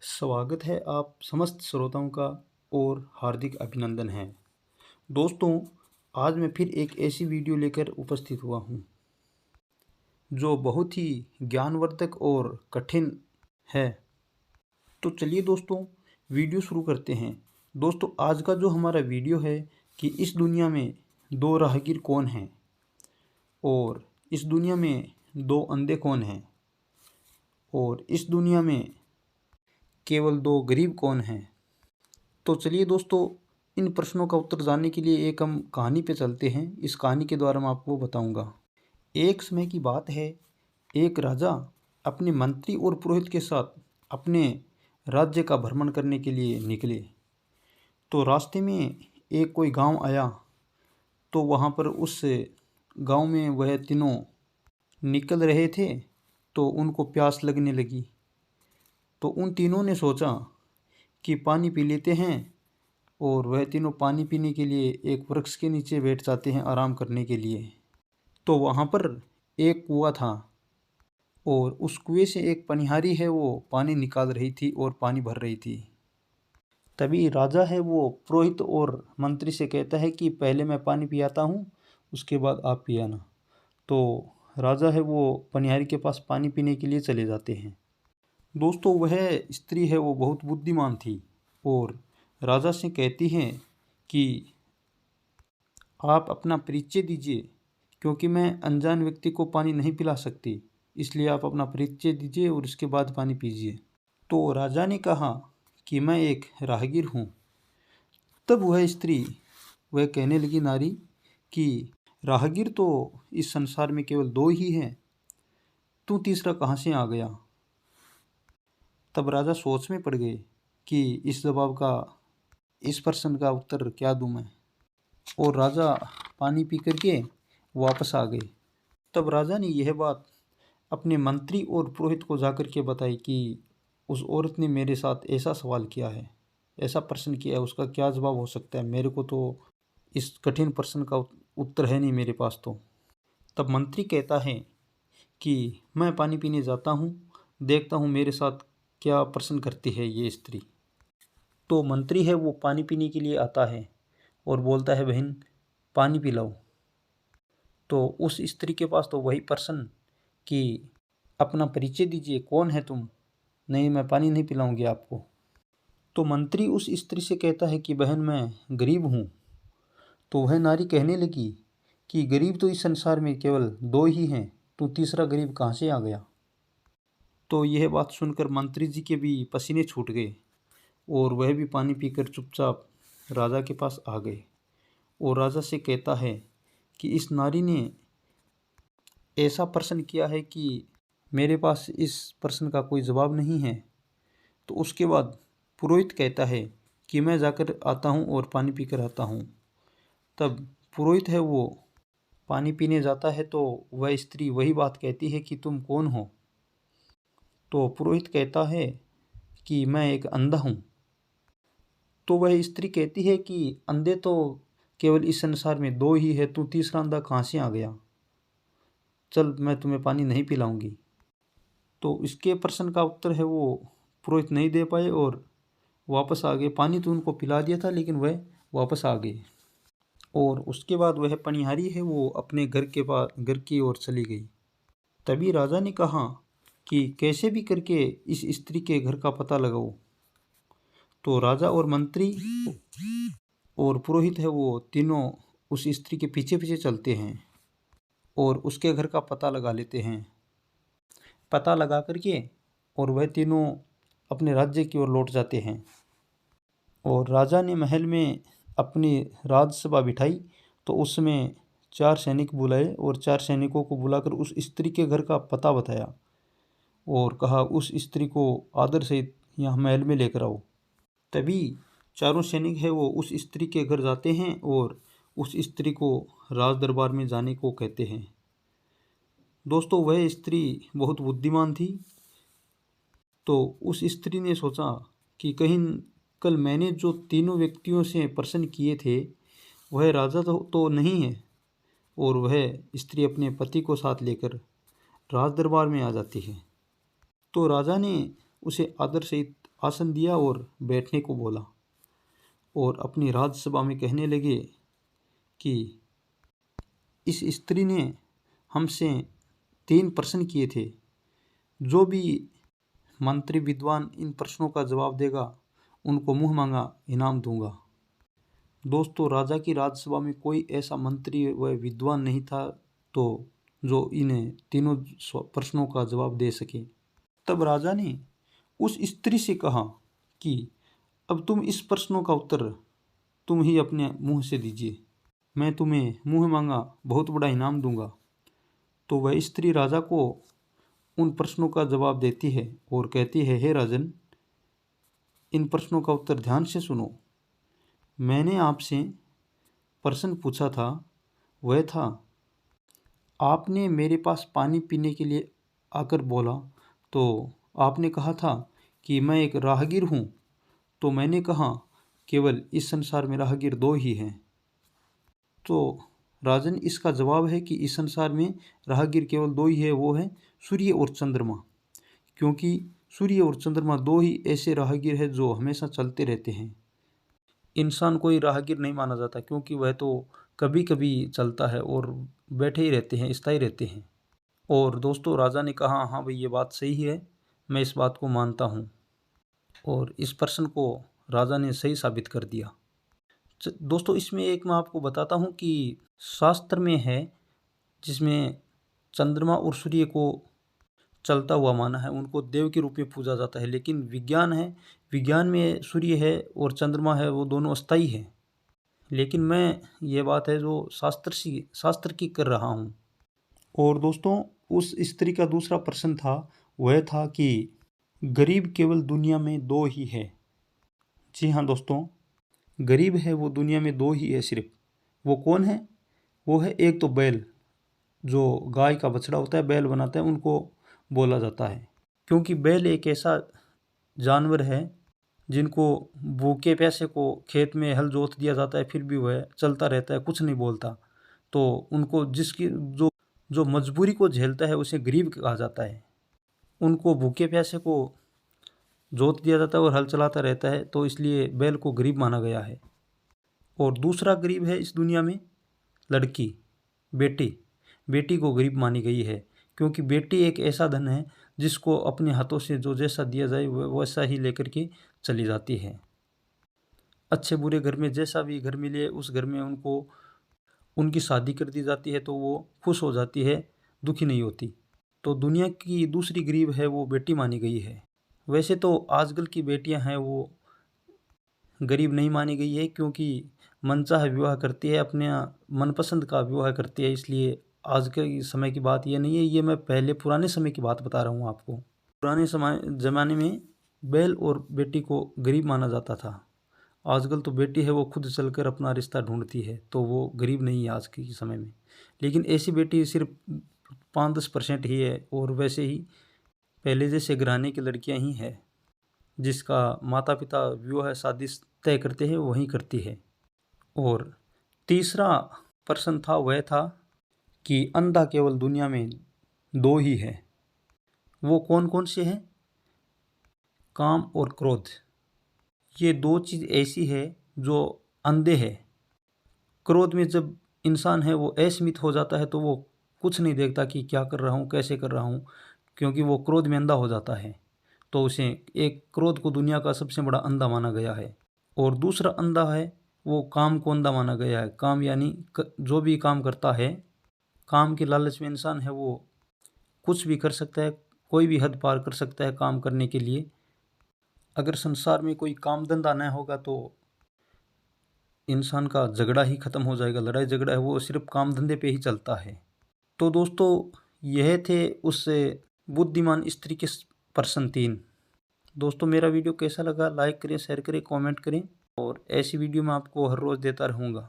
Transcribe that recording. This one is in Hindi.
स्वागत है आप समस्त श्रोताओं का और हार्दिक अभिनंदन है। दोस्तों, आज मैं फिर एक ऐसी वीडियो लेकर उपस्थित हुआ हूँ जो बहुत ही ज्ञानवर्धक और कठिन है। तो चलिए दोस्तों, वीडियो शुरू करते हैं। दोस्तों, आज का जो हमारा वीडियो है कि इस दुनिया में दो राहगीर कौन हैं और इस दुनिया में दो अंधे कौन हैं और इस दुनिया में केवल दो गरीब कौन हैं। तो चलिए दोस्तों, इन प्रश्नों का उत्तर जानने के लिए एक हम कहानी पे चलते हैं। इस कहानी के द्वारा मैं आपको बताऊंगा। एक समय की बात है, एक राजा अपने मंत्री और पुरोहित के साथ अपने राज्य का भ्रमण करने के लिए निकले। तो रास्ते में एक कोई गांव आया। तो वहां पर उस गांव में वह तीनों निकल रहे थे तो उनको प्यास लगने लगी। तो उन तीनों ने सोचा कि पानी पी लेते हैं और वह तीनों पानी पीने के लिए एक वृक्ष के नीचे बैठ जाते हैं आराम करने के लिए। तो वहाँ पर एक कुआं था और उस कुएं से एक पनिहारी है वो पानी निकाल रही थी और पानी भर रही थी। तभी राजा है वो पुरोहित और मंत्री से कहता है कि पहले मैं पानी पियाता हूँ, उसके बाद आप पियाना। तो राजा है वो पनिहारी के पास पानी पीने के लिए चले जाते हैं। दोस्तों, वह स्त्री है वो बहुत बुद्धिमान थी और राजा से कहती हैं कि आप अपना परिचय दीजिए, क्योंकि मैं अनजान व्यक्ति को पानी नहीं पिला सकती, इसलिए आप अपना परिचय दीजिए और उसके बाद पानी पीजिए। तो राजा ने कहा कि मैं एक राहगीर हूँ। तब वह स्त्री वह कहने लगी नारी कि राहगीर तो इस संसार में केवल दो ही हैं, तू तीसरा कहाँ से आ गया। तब राजा सोच में पड़ गए कि इस प्रश्न का उत्तर क्या दूं मैं। और राजा पानी पी करके वापस आ गए। तब राजा ने यह बात अपने मंत्री और पुरोहित को जाकर के बताई कि उस औरत ने मेरे साथ ऐसा सवाल किया है, ऐसा प्रश्न किया है, उसका क्या जवाब हो सकता है। मेरे को तो इस कठिन प्रश्न का उत्तर है नहीं मेरे पास। तो तब मंत्री कहता है कि मैं पानी पीने जाता हूँ, देखता हूँ मेरे साथ क्या प्रश्न करती है ये स्त्री। तो मंत्री है वो पानी पीने के लिए आता है और बोलता है, बहन पानी पिलाओ। तो उस स्त्री के पास तो वही प्रश्न कि अपना परिचय दीजिए, कौन है तुम। नहीं, मैं पानी नहीं पिलाऊंगी आपको। तो मंत्री उस स्त्री से कहता है कि बहन मैं गरीब हूँ। तो वह नारी कहने लगी कि गरीब तो इस संसार में केवल दो ही हैं, तू तीसरा गरीब कहाँ से आ गया। तो यह बात सुनकर मंत्री जी के भी पसीने छूट गए और वह भी पानी पीकर चुपचाप राजा के पास आ गए। और राजा से कहता है कि इस नारी ने ऐसा प्रश्न किया है कि मेरे पास इस प्रश्न का कोई जवाब नहीं है। तो उसके बाद पुरोहित कहता है कि मैं जाकर आता हूँ और पानी पीकर आता हूँ। तब पुरोहित है वो पानी पीने जाता है तो वह स्त्री वही बात कहती है कि तुम कौन हो। तो पुरोहित कहता है कि मैं एक अंधा हूँ। तो वह स्त्री कहती है कि अंधे तो केवल इस संसार में दो ही है, तू तीसरा अंधा कहाँ से आ गया। चल, मैं तुम्हें पानी नहीं पिलाऊंगी। तो इसके प्रश्न का उत्तर है वो पुरोहित नहीं दे पाए और वापस आ गए। पानी तो उनको पिला दिया था लेकिन वह वापस आ गए। और उसके बाद वह पनिहारी है वो अपने घर की ओर चली गई। तभी राजा ने कहा कि कैसे भी करके इस स्त्री के घर का पता लगाओ। तो राजा और मंत्री और पुरोहित है वो तीनों उस स्त्री के पीछे पीछे चलते हैं और उसके घर का पता लगा लेते हैं। पता लगा करके और वह तीनों अपने राज्य की ओर लौट जाते हैं। और राजा ने महल में अपनी राजसभा बिठाई। तो उसमें 4 सैनिक बुलाए और 4 सैनिकों को बुलाकर उस स्त्री के घर का पता बताया और कहा उस स्त्री को आदर से यहाँ महल में लेकर आओ। तभी चारों सैनिक है वो उस स्त्री के घर जाते हैं और उस स्त्री को राज दरबार में जाने को कहते हैं। दोस्तों, वह स्त्री बहुत बुद्धिमान थी। तो उस स्त्री ने सोचा कि कहीं कल मैंने जो तीनों व्यक्तियों से प्रश्न किए थे वह राजा तो नहीं है। और वह स्त्री अपने पति को साथ लेकर राज दरबार में आ जाती है। तो राजा ने उसे आदर सहित आसन दिया और बैठने को बोला और अपनी राज्यसभा में कहने लगे कि इस स्त्री ने हमसे 3 प्रश्न किए थे, जो भी मंत्री विद्वान इन प्रश्नों का जवाब देगा उनको मुँह मांगा इनाम दूंगा। दोस्तों, राजा की राज्यसभा में कोई ऐसा मंत्री व विद्वान नहीं था तो जो इन्हें तीनों प्रश्नों का जवाब दे सके। तब राजा ने उस स्त्री से कहा कि अब तुम इस प्रश्नों का उत्तर तुम ही अपने मुंह से दीजिए, मैं तुम्हें मुंह मांगा बहुत बड़ा इनाम दूंगा। तो वह स्त्री राजा को उन प्रश्नों का जवाब देती है और कहती है, हे राजन, इन प्रश्नों का उत्तर ध्यान से सुनो। मैंने आपसे प्रश्न पूछा था, वह था आपने मेरे पास पानी पीने के लिए आकर बोला तो आपने कहा था कि मैं एक राहगीर हूँ, तो मैंने कहा केवल इस संसार में राहगीर 2 ही हैं। तो राजन, इसका जवाब है कि इस संसार में राहगीर केवल 2 ही है, वो है सूर्य और चंद्रमा, क्योंकि सूर्य और चंद्रमा 2 ही ऐसे राहगीर हैं जो हमेशा चलते रहते हैं। इंसान कोई राहगीर नहीं माना जाता, क्योंकि वह तो कभी कभी चलता है और बैठे ही रहते हैं, स्थायी रहते हैं। और दोस्तों, राजा ने कहा, हाँ भाई, ये बात सही है, मैं इस बात को मानता हूँ। और इस प्रश्न को राजा ने सही साबित कर दिया। दोस्तों, इसमें एक मैं आपको बताता हूँ कि शास्त्र में है जिसमें चंद्रमा और सूर्य को चलता हुआ माना है, उनको देव के रूप में पूजा जाता है। लेकिन विज्ञान है, विज्ञान में सूर्य है और चंद्रमा है, वो दोनों अस्थायी हैं। लेकिन मैं ये बात है जो शास्त्र की कर रहा हूँ। और दोस्तों, उस स्त्री का दूसरा प्रश्न था, वह था कि गरीब केवल दुनिया में 2 ही है। जी हाँ दोस्तों, गरीब है वो दुनिया में 2 ही है सिर्फ। वो कौन है? वो है एक तो बैल, जो गाय का बछड़ा होता है, बैल बनाता है, उनको बोला जाता है। क्योंकि बैल एक ऐसा जानवर है जिनको भूखे प्यासे को खेत में हल जोत दिया जाता है, फिर भी वह चलता रहता है, कुछ नहीं बोलता। तो उनको जिसकी जो मजबूरी को झेलता है उसे गरीब कहा जाता है। उनको भूखे प्यासे को जोत दिया जाता है और हल चलाता रहता है, तो इसलिए बैल को गरीब माना गया है। और दूसरा गरीब है इस दुनिया में लड़की, बेटी। बेटी को गरीब मानी गई है, क्योंकि बेटी एक ऐसा धन है जिसको अपने हाथों से जो जैसा दिया जाए वैसा ही लेकर के चली जाती है। अच्छे बुरे घर में जैसा भी घर मिले उस घर में उनको उनकी शादी कर दी जाती है, तो वो खुश हो जाती है, दुखी नहीं होती। तो दुनिया की दूसरी गरीब है वो बेटी मानी गई है। वैसे तो आजकल की बेटियां हैं वो गरीब नहीं मानी गई है, क्योंकि मनचाहा विवाह करती है, अपने मनपसंद का विवाह करती है। इसलिए आज के समय की बात ये नहीं है, ये मैं पहले पुराने समय की बात बता रहा हूँ आपको। पुराने ज़माने में बैल और बेटी को गरीब माना जाता था। आजकल तो बेटी है वो खुद चलकर अपना रिश्ता ढूंढती है, तो वो गरीब नहीं है आज के समय में। लेकिन ऐसी बेटी सिर्फ 5-10% ही है, और वैसे ही पहले जैसे घराने की लड़कियां ही हैं जिसका माता पिता विवाह शादी तय करते हैं वही करती है। और तीसरा प्रश्न था, वह था कि अंधा केवल दुनिया में 2 ही है। वो कौन कौन से हैं? काम और क्रोध। ये 2 चीज़ ऐसी है जो अंधे है। क्रोध में जब इंसान है वो असीमित हो जाता है, तो वो कुछ नहीं देखता कि क्या कर रहा हूँ, कैसे कर रहा हूँ, क्योंकि वो क्रोध में अंधा हो जाता है। तो उसे एक क्रोध को दुनिया का सबसे बड़ा अंधा माना गया है। और दूसरा अंधा है वो काम को अंधा माना गया है। काम यानी जो भी काम करता है, काम के लालच में इंसान है वो कुछ भी कर सकता है, कोई भी हद पार कर सकता है काम करने के लिए। अगर संसार में कोई काम धंधा न होगा तो इंसान का झगड़ा ही खत्म हो जाएगा। लड़ाई झगड़ा है वो सिर्फ काम धंधे पे ही चलता है। तो दोस्तों, यह थे उस बुद्धिमान स्त्री के प्रश्न 3। दोस्तों, मेरा वीडियो कैसा लगा लाइक करें, शेयर करें, कमेंट करें, और ऐसी वीडियो मैं आपको हर रोज़ देता रहूँगा।